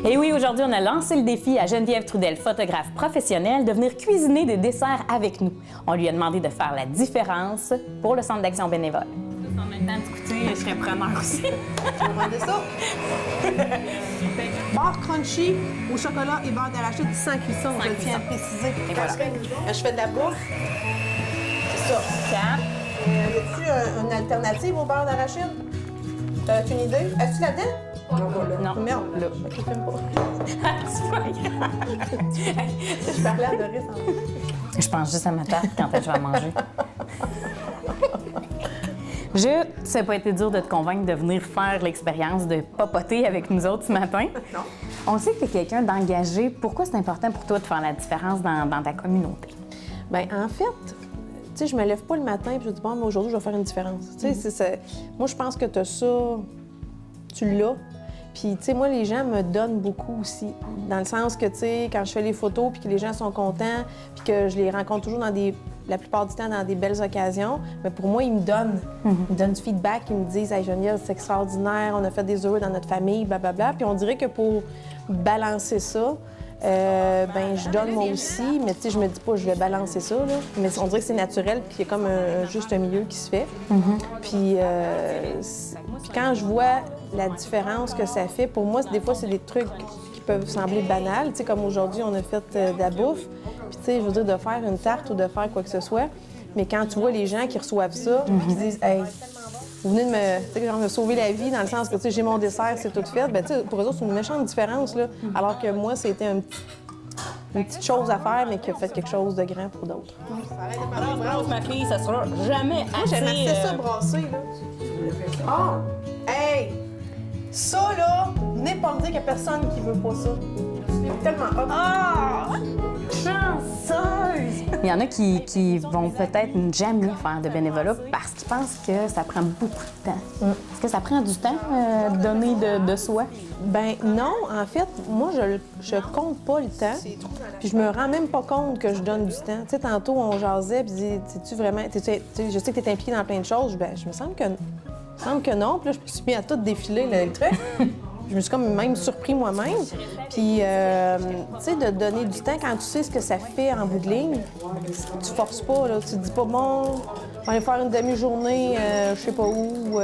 Et oui, aujourd'hui, on a lancé le défi à Geneviève Trudel, photographe professionnelle, de venir cuisiner des desserts avec nous. On lui a demandé de faire la différence pour le Centre d'action bénévole. En même temps, d'écouter, je serais preneur aussi. Je vais demander ça. Barre crunchy au chocolat et beurre d'arachide sans cuisson, je tiens à préciser. Et voilà. Quand je fais de la bouffe, c'est ça. 4. Y a-tu une alternative au beurre d'arachide? As-tu une idée? As-tu là-dedans? Non, voilà. Non. Merde. Là. Ok, filme pas. C'est pas grave. Je parlais à Doris en Je pense juste à ma tarte quand je vais manger. Ça n'a pas été dur de te convaincre de venir faire l'expérience de papoter avec nous autres ce matin. Non. On sait que tu es quelqu'un d'engagé. Pourquoi c'est important pour toi de faire la différence dans ta communauté? Bien, en fait, tu sais, je me lève pas le matin et je dis, bon, mais aujourd'hui, je vais faire une différence. Tu sais, moi, je pense que tu as ça, tu l'as. Puis, tu sais, moi, les gens me donnent beaucoup aussi. Dans le sens que, tu sais, quand je fais les photos puis que les gens sont contents puis que je les rencontre toujours la plupart du temps dans des belles occasions, mais pour moi, ils me donnent. Ils me donnent du feedback, ils me disent « Hey, Geneviève, c'est extraordinaire, on a fait des heureux dans notre famille, blablabla. » Puis on dirait que pour balancer ça, ben je donne moi aussi, mais tu sais, je me dis pas je vais balancer ça, là. Mais on dirait que c'est naturel, puis il y a comme juste un milieu qui se fait. Puis quand je vois la différence que ça fait, pour moi, des fois, c'est des trucs qui peuvent sembler banals. Tu sais, comme aujourd'hui, on a fait de la bouffe. Puis, tu sais, je veux dire, de faire une tarte ou de faire quoi que ce soit. Mais quand tu vois les gens qui reçoivent ça, puis qui disent, hey, vous venez de me sauver la vie, dans le sens que, tu sais, j'ai mon dessert, c'est tout fait. Bien, tu sais, pour eux autres, c'est une méchante différence, là. Alors que moi, c'était une petite chose à faire, mais qui a fait quelque chose de grand pour d'autres. Ma fille, ça sera jamais Moi, j'aimais ça brasser, là. Ah! Hey! Ça, là, venez pas me dire qu'il y a personne qui veut pas ça. C'est tellement hot. Ah! chanceuse! Il y en a qui vont peut-être jamais faire de bénévolat parce qu'ils pensent que ça prend beaucoup de temps. Est-ce que ça prend du temps de donner de soi? Ben non, en fait, moi, je compte pas le temps, puis je me rends même pas compte que je donne du temps. Tu sais, tantôt, on jasait, puis dit, sais-tu vraiment... je sais que tu es impliquée dans plein de choses. Ben, je me semble que non. Puis là, je me suis mis à tout défiler le truc. Je me suis comme même surpris moi-même. Puis, tu sais, de donner du temps, quand tu sais ce que ça fait en bout de ligne, tu forces pas, là. Tu te dis pas, bon, on va aller faire une demi-journée, je sais pas où.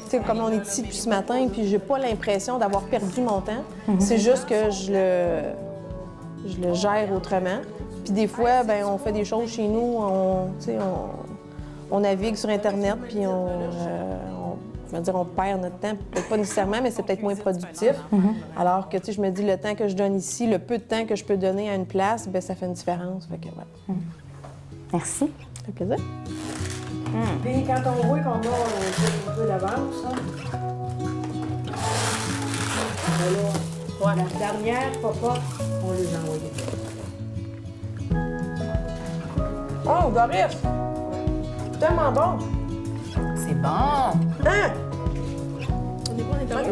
Tu sais, comme on est ici depuis ce matin, puis j'ai pas l'impression d'avoir perdu mon temps. C'est juste que je le gère autrement. Puis des fois, ben on fait des choses chez nous, on navigue sur Internet, puis je veux dire, on perd notre temps, peut-être pas nécessairement, mais c'est peut-être moins productif. Alors que, tu sais, je me dis, le temps que je donne ici, le peu de temps que je peux donner à une place, bien, ça fait une différence. Fait que, voilà. Merci. Ça fait plaisir. Puis quand on voit qu'on a un peu d'avance, ben là, la dernière, papa, on les a envoyés. Oh, Doris! Tellement bon! C'est bon! Hein? On est pas en